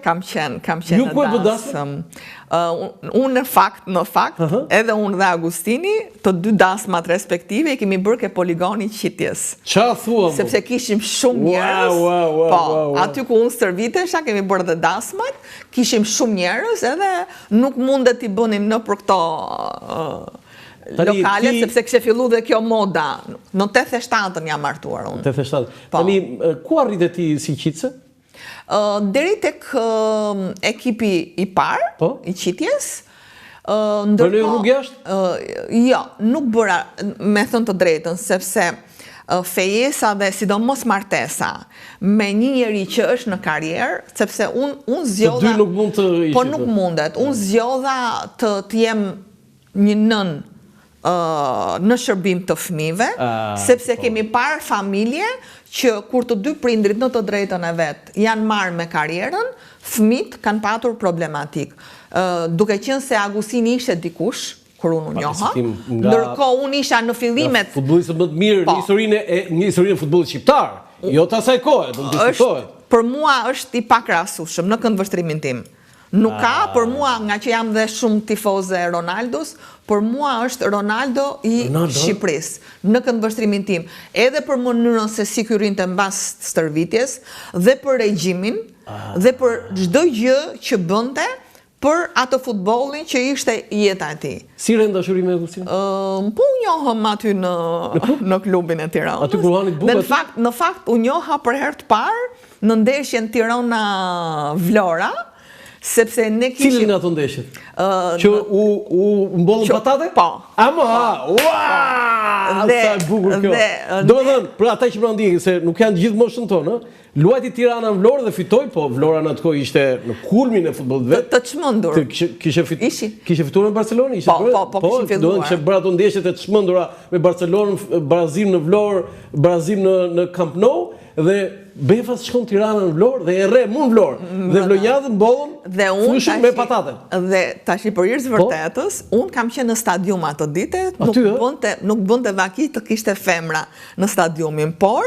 Kam qenë Ju ku e dasëm? Unë në fakt, edhe unë dhe Agustini, të dy dasmat respektive, i kemi bërë ke poligoni qitjes. Qa thua? Sepse kishim shumë njerëz. Po, aty ku unë stërvitesha, kemi bërë dhe dasmat, kishim shumë njerëz, edhe nuk mundet t'i bënim në për këto lokale, sepse kështë fillu dhe kjo moda. Në 87-ën jam martuar unë. 87. Tani, ku arrite ti si qitse? Deri tek ekipi i parë, i qitjes. Për në rrugë jashtë? Jo, nuk bëra, me thënë të drejtën, sepse fejesa dhe sidomos martesa me një njeri që është në karierë, sepse unë zgjodha... Të dy nuk mund të ishte? Po nuk mundet. Unë zgjodha të jem një nën në shërbim të fëmijëve, sepse kemi parë familje që kur të dy prindrit në të drejtën e vetë janë marrë me karierën, fëmijët kanë patur problematik. Duke qenë se Agustini ishte dikush, kur unë njoha, ndërkohë unë isha në fillimet... Futbollistët më të mirë në historinë e futbollit shqiptar, jo të asaj kohe, do të diskutohet. Për mua është i pakrahasueshëm në këndvështrimin tim. Nuk ka, për mua, nga që jam dhe shumë tifoze Ronaldos, për mua është Ronaldo i Shqipërisë, në këndvështrimin tim. Edhe për mënyrën se si ky rinte mbas stërvitjes, dhe për regjimin, dhe për çdo gjë që bënte për atë futbollin që ishte jeta e tij. Si rend dashuri me Agustin? Po u njohëm aty në klubin e Tiranës. Aty kur hani bukur. Në fakt u njoha për herë të parë në ndeshjen Tirana-Vlora, sepse ne kishim... Cilën nga të ndeshjet? Që u mbollën patate? Po. Ama, sa e bukur kjo. Do me thënë, për ata që më ndjekin, se nuk janë gjithë moshën tonë, luajti Tirana në Vlorë dhe fitoi, po Vlora në atë kohë ishte në kulmin e futbollit vet. Të çmendur. Kishte fituar me Barcelonë, Po, kishin filluar. Do të kishte bërë ato ndeshjet e çmendura me Barcelonën, Brazil në Vlorë, Brazil në Camp Nou dhe Befas shkon Tirana në Vlorë dhe e rre mund Vlorë dhe vlonjatët mbollën fushën me patate. Dhe tash i përhir së vërtetës, unë kam qenë në stadium ato dite, nuk bënte vaki të kishte femra në stadiumin, por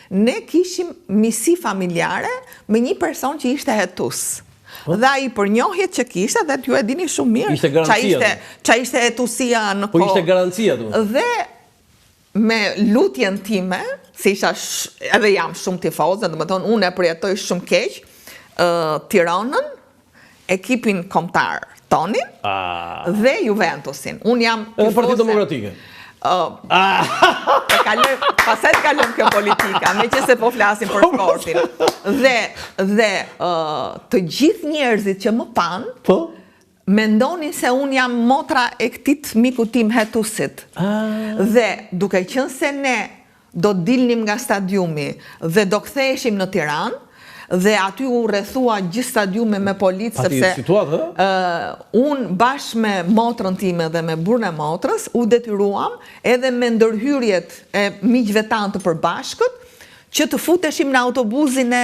ne kishim misi familjare me një person që ishte hetus. Dhe ai përnjohjet që kishte, dhe t'ju e dini shumë mirë, ishte garancia. Qa ishte hetusia në kohë. Po ishte garancia tu. Dhe me lutjen time, se isha edhe jam shumë tifoze, do të thonë unë e përjetoj shumë keq Tiranën, ekipin kombëtar tonin dhe Juventusin. Unë jam tifoze. Edhe Partitë Demokratike. Pastaj të kalojmë kjo politika, me që se po flasim për sportin. Dhe të gjithë njerëzit që më panë, mendonin se unë jam motra e këtit miku tim hetusit. Dhe duke qenë se ne do dilnim nga stadiumi dhe do ktheheshim në Tiranë, dhe aty u rrethua gjithë stadiumi me policë, sepse unë bashkë me motrën time dhe me burrën e motrës u detyruam edhe me ndërhyrjet e miqve tanë të përbashkët që të futeshim në autobusin e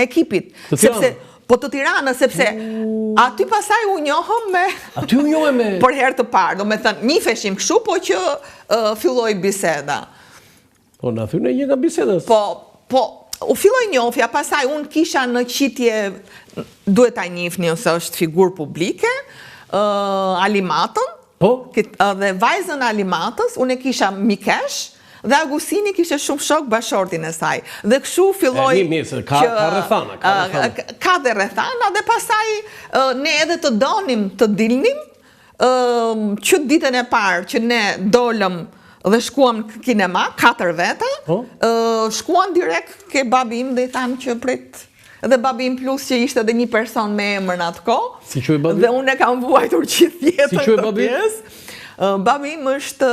ekipit. Të Tiranës, sepse aty pasaj u njohëm me... për herë të parë, do me thënë, njifeshim kështu, po që filloj biseda. Po, në thyne një nga bisedës. Po, u filloj njofja, pasaj unë kisha në qitje, duhet ta njihni ose është figurë publike, Alimatën, dhe vajzën Alimatës, unë e kisha Mikesh, dhe Agustini kishte shumë shok bashortin e saj. Dhe kështu filloj... Ka rrethana. Ka dhe rrethana, dhe pasaj ne edhe të donim të dilnim, që ditën e parë që ne dolëm dhe shkuam në kinema, 4 veta, shkuam direkt ke babi im dhe i thamë që prit, dhe babi im plus që ishte dhe një person me emër në atë kohë, si quaj babi? Dhe unë e kam vuajtur gjithë jetën këtë pjesë. Babi im është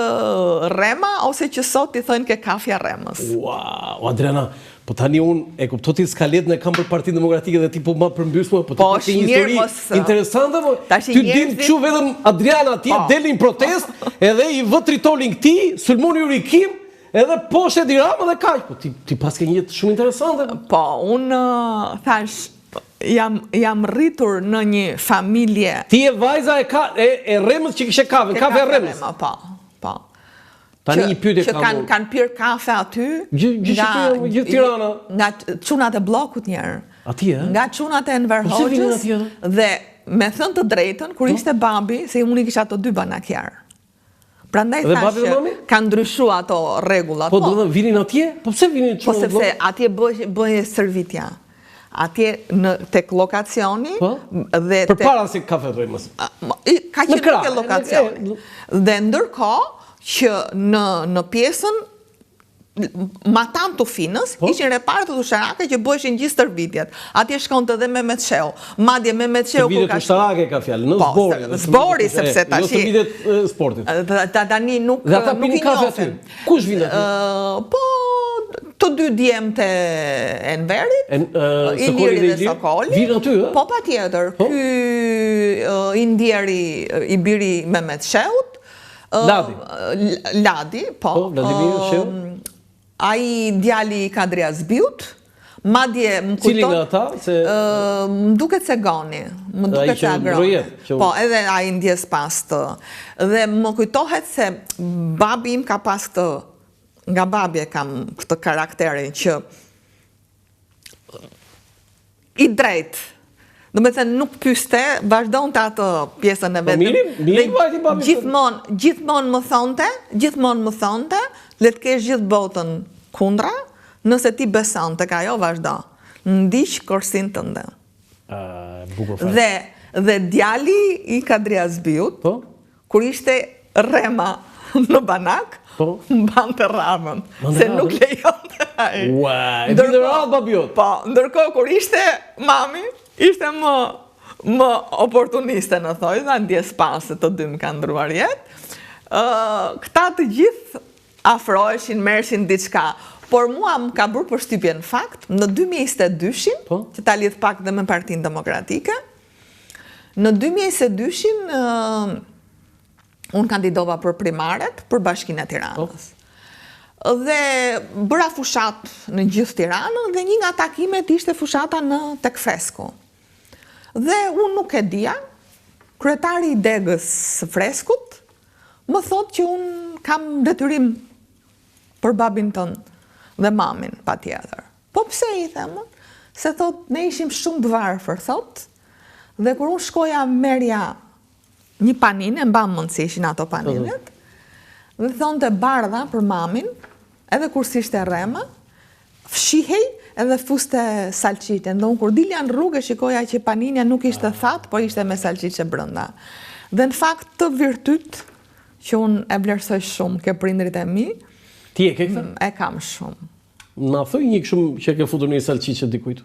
Rema, ose që sot i thënë ke kafja Remës. Wow, Adriana, po tani unë e kuptoj ti skaletën e kam për Partinë Demokratike dhe ti po ma përmbys mua, po ti ke një histori interesante, po ti dim kështu vetëm Adriana atje delin protest, edhe i vë tritolin këtij, sulmoni Urikim, edhe poshtë Edi Rama dhe kaq. Po ti pas ke një jetë shumë interesante. Po, unë thash jam rritur në një familje... Ti e vajza e Remës që kishe kafe e Remës. Po. Tani një pyetje kam. Që kanë pirë kafe aty... Gjithë Tirana. Nga çunat e bllokut njerë. nga çunat e Enver Hoxhës dhe me thënë të drejtën, kur ishte babi, se unë i kisha ato 2 banakjarë. Prandaj thash që kanë ndryshuar ato rregullat. Po do të vinin atje? Po pse vinin çunat? Po sepse atje bëhej servitja. Atje tek lokacioni dhe përpara se kafe rrymës. Ka qenë tek lokacioni. Dhe ndërkohë që në pjesën Matan të Finës, ishin reparët të ushtarake që bëheshin gjithë stërvitjet. Atje shkonte edhe Mehmet Shehu. Madje Mehmet Shehu ku ka ushtarake ka fjalë, në zbori. Zbori sepse tash. Jo stërvitjet sportit. Tani nuk i njohin. Kush vjen aty? Po të 2 djemët e Enverit, Iliri dhe Sokoli. Vinë aty, ë? Po patjetër. Ky i ndjeri i biri Mehmet Shehut. Ladi, po. Vladimir Shehu. Ai djali i Kadri Azbiut, madje më kujton... Cili nga ata? Më duket se Goni, më duket se Agroni. Po, edhe ai ndjes pas të. Dhe më kujtohet se babi im ka pas këtë, nga babi e kam këtë karakterin që i drejt. Do me thënë nuk pyste, vazhdon të atë pjesën e vetëm. Gjithmonë më thonte, le të kesh gjithë botën kundra, nëse ti beson tek ajo vazhdo. Ndiq korsin tënde. Dhe djali i Kadri Azbiut, kur ishte Rema në banak, mbante ramën, se nuk lejonte ai. Ndërkohë kur ishte mami, ishte më oportuniste në thoj, dhe ndjes pasë të 2 më kanë ndruar jetë. Këta të gjithë afroheshin, mershin diçka, por mua më ka bërë përshtypje në fakt, në 2022-shin, që ta lidh pak dhe me Partinë Demokratike, në 2022-shin unë kandidova për primaret për Bashkinë e Tiranës. Dhe bëra fushat në gjithë Tiranën dhe një nga takimet ishte fushata në tek Fresku. Dhe unë nuk e dija, kryetari i degës së Freskut më thot që unë kam detyrim për babin tënë dhe mamin patjetër. Po pse i themë? Se thot, ne ishim shumë të varfër, thot, dhe kur unë shkoja merja një paninë, mba mundësi ishin ato paninet, dhe thonë të bardha për mamin, edhe kur si ishte Rema, fshihej edhe fuste salqite. Dhe unë kur dilja në rrugë, shikoja që paninja nuk ishte thatë, po ishte me salqite brënda. Dhe në fakt të virtyt, që unë e vlerësoj shumë ke prindrit e mi, ti e ke këta? E kam shumë. Ma thoj një këshumë që ke futur një salqice dikujt?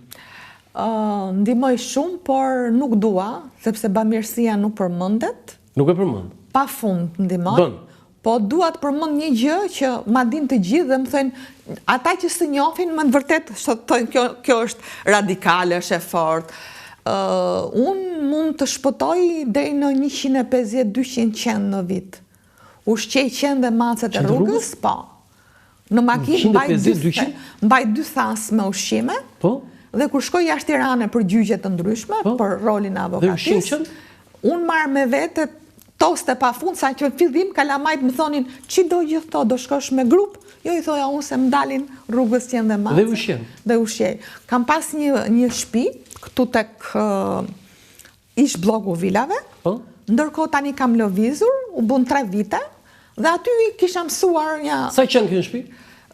Ndimoj shumë, por nuk dua, sepse bamirësia nuk përmëndet. Nuk e përmënd? Pa fund ndimoj. Po dua të përmënd një gjë që ma din të gjithë dhe më thënë, ata që së njofin, më në vërtet, kjo është radikale, është e fort. Unë mund të shpëtoj deri në 150-200 qenë në vit. Ushqej qenë dhe macet e rrugës, po. Në makinë mbaj 2 thas me ushqime, dhe kur shkoj jashtë Tirane për gjyqje të ndryshme, për rolin e avokatis, unë marrë me vete toste pa fund, sa që në fillim kalamajt më thonin, që do gjithë to, do shkosh me grup? Jo, i thoja unë se më dalin rrugës qenë dhe macet. Dhe ushqej. Kam pas një shtëpi, këtu tek ish bloku vilave, ndërkohë tani kam lëvizur, u bën 3 vite, dhe aty kisha mësuar një... Sa qenë kënë shpi?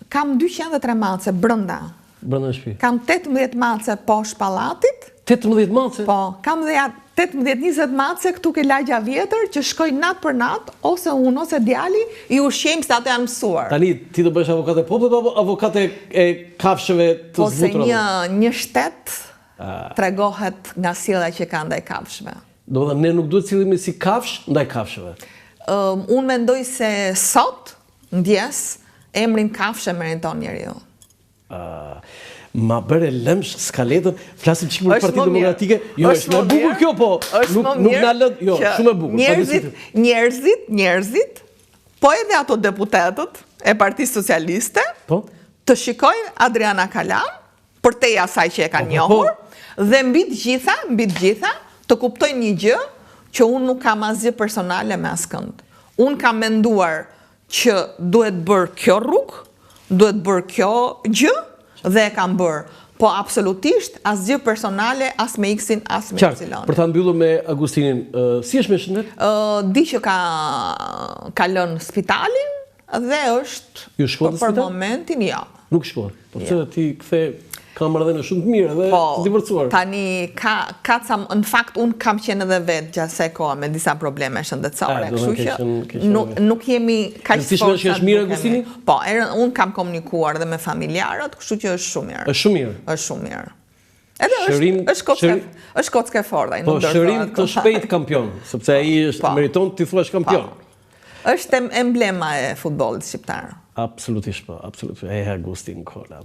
Kam 203 mace brënda. Brënda shpi? Kam 18 mace poshtë pallatit. 18 mace? Po, kam dhe 18-20 mace këtu ke lagja vjetër, që shkoj natë për natë, ose unë, ose djali, i ushqejmë se ato janë mësuar. Tani, ti do bësh avokate popullit, apo avokate e kafshëve të zbutura? Po se një shtet tregohet nga sjellja që ka ndaj kafshëve. Do dhe ne nuk duhet cillimi si kafsh ndaj kafshëve? Unë mendoj se sot, ndjes, emrin kafshë meriton njeriu. Ma bëre lëmsh skaletën, flasim qikë për Partinë Demokratike. Jo, është me bukur kjo, po. Nuk na lënë, jo, shumë e bukur. Njerëzit, po edhe ato deputetët e Partisë Socialiste, të shikojnë Adriana Kalan, për te asaj që e ka njohur, dhe mbi të gjitha, të kuptojnë një gjë, që unë nuk kam asgjë personale me askënd. Unë kam menduar që duhet bërë kjo rrugë, duhet bërë kjo gjë, dhe e kam bërë. Po absolutisht, asgjë personale, as me X-in, as me Y-in. Për ta mbyllur me Agustinin, si është me shëndet? Di që ka lënë spitalin dhe është për momentin ja. Nuk shkon. Po pse ti kthe ka marrëdhënie shumë të mirë dhe të divorcuar. Tani në fakt unë kam qenë edhe vetë gjatë kësaj kohe me disa probleme shëndetësore, kështu që nuk jemi kaq fortë. Si është mirë Agustini? Po, unë kam komunikuar edhe me familjarët, kështu që është shumë mirë. Është shumë mirë. Është shumë mirë. Edhe është kocke fortë ai, nuk dorëzohet. Po shërim të shpejt kampion, sepse ai meriton ti thuash kampion. Është emblema e futbollit shqiptar. Absolutisht po, absolutisht. Agustin Kola.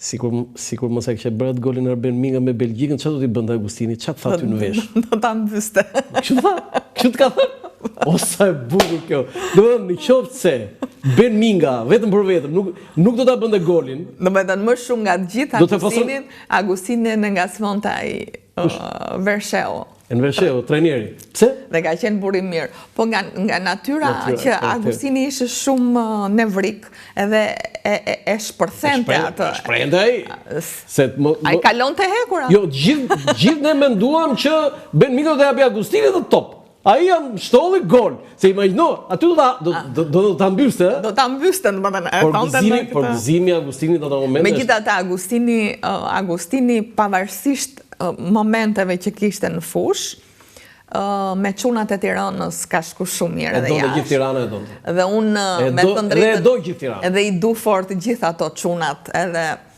Sikur mos e kishe bërë golin Arben Minga me Belgjikën, çfarë do t'i bënte Agustini? Çfarë tha ty në vesh? Do ta mbyste. Kështu tha? Kështu t'ka thënë? O sa e bukur kjo. Do të thonë, nëse se Ben Minga vetëm për vetëm nuk do ta bënte golin. Do të thënë më shumë nga të gjithë Agustini në ngacmonte ai Versheu. Në Versheu, trajneri. Pse? Dhe ka qenë burim mirë. Po nga natyra që Agustini ishte shumë nevrik edhe e shpërthente atë. Shprehente ai. Ai kalonte hekura. Jo, gjithë ne menduam që Ben Minga do t'a japi Agustinit dhe top. Ai jam shtolli gol. Se imagjino, aty do ta mbyste. Do ta mbyste, domethënë. Por gëzimi Agustinit në ato momente. Megjithatë Agustini pavarësisht momenteve që kishte në fush, me çunat e Tiranës ka shku shumë mirë edhe jashtë. Edhe gjithë Tirana e donte. Dhe unë me të drejtën edhe do gjithë Tirana. Edhe i du fort gjithë ato çunat, edhe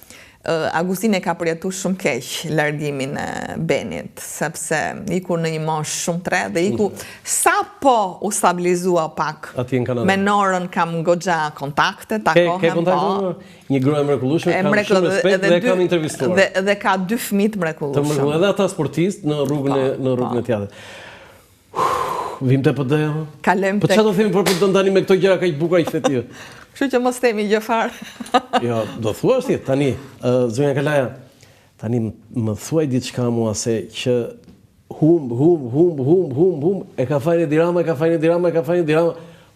Agustini ka përjetuar shumë keq largimin e Benit, sepse iku në një moshë shumë tre dhe iku sapo u stabilizua pak. Me Norën kam goxha kontakte, takohem. Ke kontakte? Një grua e mrekullueshme, kam shumë respekt dhe kam intervistuar. Dhe ka 2 fëmijë të mrekullueshëm. Edhe ata sportistë në rrugën e teatrit. Vim te PD. Po çfarë do themi për PD tani me këto gjëra kaq bukura që the ti? Kështu që mos themi gjë fare. Jo, do thuash ti tani, zonja Kalaja, tani më thuaj diçka mua se që hum, e ka fajin e Dirama,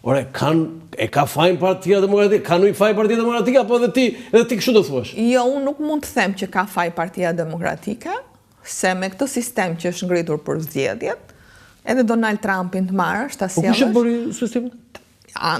Ore, e ka fajin Partia Demokratike, ka nuk faj Partia Demokratike, apo edhe ti kështu do thuash? Jo, unë nuk mund të them që ka faj Partia Demokratike, se me këtë sistem që është ngritur për zgjedhjet, edhe Donald Trumpin të marrë, është ta sjellësh. Po kush e bëri sistemin?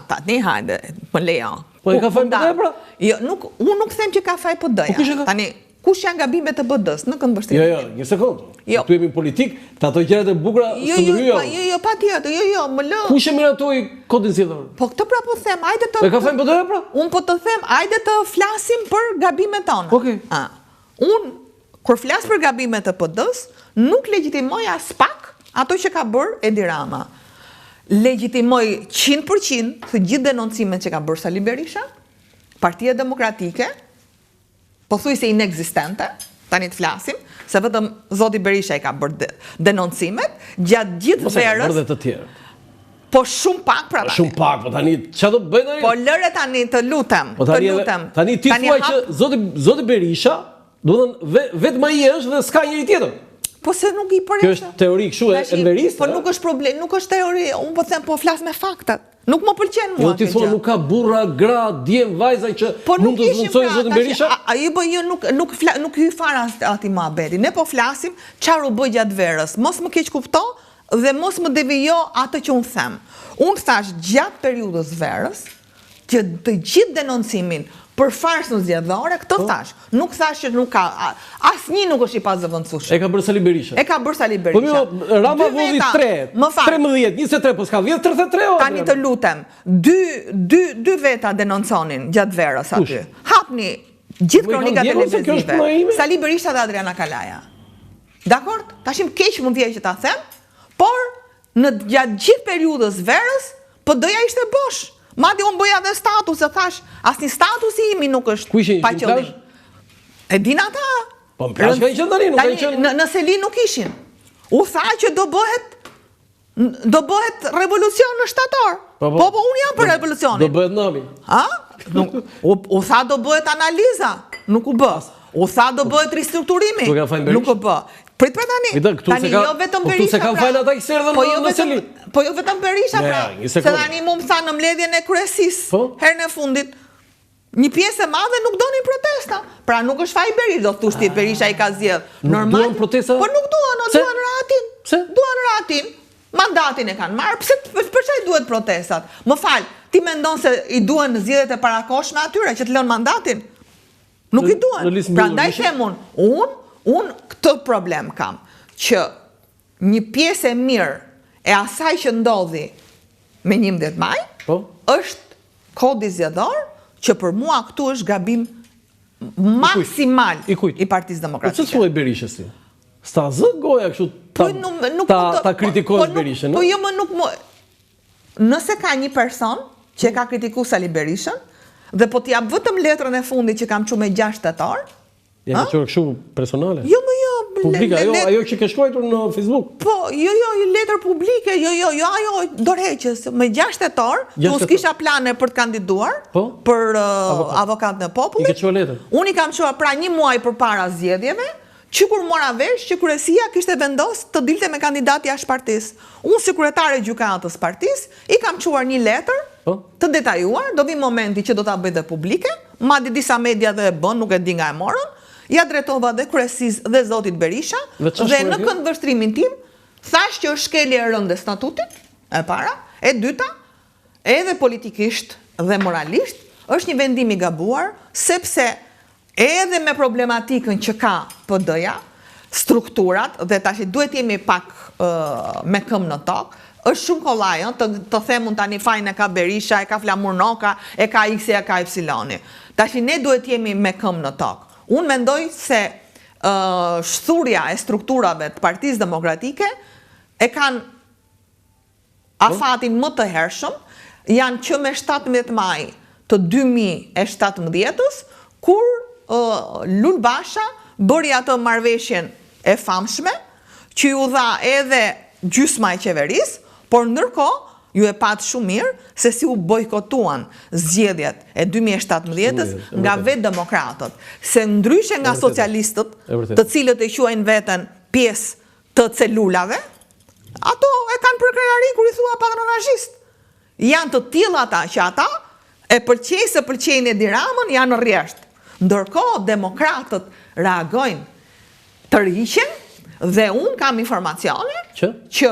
Tani hajde, më lejo. Po e ka faj PD-ja pra? Jo, unë nuk them që ka faj PD-ja. Tani, kush janë gabimet të BD-s? Në kënd vështirë. Jo, një sekond. Tu jemi politik, të ato gjërat e bukura së ndryjo. Jo, patjetër, jo, më lë. Kush e miratoi kodin zgjedhor? Po këtë pra po them, hajde të. E ka faj PD-ja pra? Unë po të them, hajde të flasim për gabimet tona. Okej. Unë kur flas për gabimet e PD-s, nuk legjitimoj as pak ato që ka bërë Edi Rama. Legjitimoj 100% të gjithë denoncimet që ka bërë Sali Berisha, Partia Demokratike, po thuj se inexistente, tani të flasim, se vetëm zoti Berisha i ka bërë denoncimet, gjatë gjithë verës. Mos e bërë dhe të tjerë. Po shumë pak pra tani. Shumë pak, po tani çfarë do bëjnë tani? Po lëre tani të lutem, Tani ti thua që zoti Berisha, do të thënë vetëm ai është dhe s'ka njëri tjetër. Po se nuk i përreshtë. Kjo është teori kështu e Enverist. Po nuk është problem, nuk është teori, unë po them, po flas me faktat. Nuk më pëlqen mua. Jo ti thua nuk ka burra, gra, djem, vajza që mund të zhvendësojë zotin Berisha? Ai po jo nuk hy fara aty muhabeti. Ne po flasim çfarë u bë gjatë verës. Mos më keq kupto dhe mos më devijo atë që unë them. Unë thash gjatë periudhës verës që të gjithë denoncimin për farsën zgjedhore, këtë thash. Nuk thash që nuk ka, asnjë nuk është i pazëvendësueshëm. E ka bërë Sali Berisha. E ka bërë Sali Berisha. Po Rama vodi 3, 13, 23, po s'ka vjet 33 orë. Tani të lutem, dy veta denonconin gjatë verës aty. Hapni gjithë kronikat televizive. Sali Berisha dhe Adriana Kalaja. Dakord? Tashim keq mund vjen që ta them, por në gjatë gjithë periudhës verës, PD-ja ishte bosh. Madje unë bëja dhe status, e thash, asnjë status i imi nuk është pa qëllim. E din ata. Po më plash ka qenë tani, nuk ka qenë. Në Selin nuk ishin. U tha që do bëhet revolucion në shtator. Po unë jam për revolucionin. Do bëhet nami. U tha do bëhet analiza, nuk u bë. U tha do bëhet ristrukturimi, nuk u bë. Prit pra tani jo vetëm Berisha. Tu se kanë falë ata këserdhën në Selin. Po jo vetëm Berisha pra. Se tani mu më tha në mbledhjen e kryesisë, herën e fundit, Një pjesë e madhe nuk donin protesta. Pra nuk është faj Berisha, do të thushti Berisha i ka zgjedh. Nuk duan protesta? Po nuk duan, duan ratin. Duan ratin. Mandatin e kanë marrë. Për çfarë duhet protestat? Më fal, ti mendon se i duan zgjedhjet e parakoshme atyre që të lënë mandatin? Nuk i duan. Prandaj them unë këtë problem kam, që një pjesë e mirë e asaj që ndodhi me 11 maj është kodi zgjedhor, që për mua këtu është gabim maksimal i Partisë Demokratike. Po ç'është thuaj Berishës ti? Sta zë goja kështu ta kritikojë Berishën, po jo më nuk më. Nëse ka një person që ka kritikuar Sali Berishën dhe po t'i jap vetëm letrën e fundit që kam çu me 6 tetor, ja ke kështu personale? Jo, më jo. Publike, ajo që ke shkruar në Facebook? Po, jo, letër publike, ajo dorëheqës. Me 6 tetor, unë s'kisha plane për të kandiduar për avokatën e popullit. I ke çuar letër? Unë i kam çuar pra 1 muaj përpara zgjedhjeve, që kur mora vesh që kryesia kishte vendosur të dilte me kandidati jashtë partisë. Unë si kryetare gjykatës partisë i kam çuar një letër të detajuar, do vi momenti që do ta bëj dhe publike, madje disa media dhe e bën, nuk e di nga e morën. Ja drejtova dhe kryesisë dhe zotit Berisha, dhe në këndvështrimin tim thash që është shkelje e rënde statutit, e para, e dyta, edhe politikisht dhe moralisht, është një vendim i gabuar, sepse edhe me problematikën që ka PD-ja, strukturat, dhe tash duhet jemi pak me këmbë në tokë, është shumë kollaj, të themun tani fajin e ka Berisha, e ka Flamur Noka, e ka X, e ka Y. Tash ne duhet jemi me këmbë në tokë. Unë mendoj se shthurja e strukturave të Partisë Demokratike e kanë afatin më të hershëm, janë që me 17 maj të 2017-ës, kur Lul Basha bëri atë marrëveshjen e famshme, që ju dha edhe gjysma e qeverisë, por ndërkohë ju e patë shumë mirë se si u bojkotuan zgjedhjet e 2017-ës nga vetë demokratët. Se ndryshe nga socialistët, të cilët e quajnë veten pjesë të celulave, ato e kanë për krejari kur i thua patronazhist. Janë të tillë ata që ata e përqejnë se përqejnë Edi Ramën janë rresht. Ndërkohë demokratët reagojnë të rriqen dhe unë kam informacione që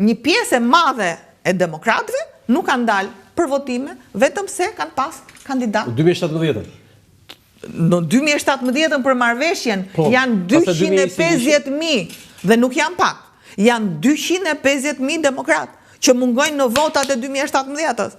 një pjesë e madhe e demokratëve nuk kanë dalë për votime, vetëm se kanë pas kandidat. Në 2017? Në 2017 për marrëveshjen janë 250.000 dhe nuk janë pak. Janë 250.000 demokratë që mungojnë në votat e 2017-ës.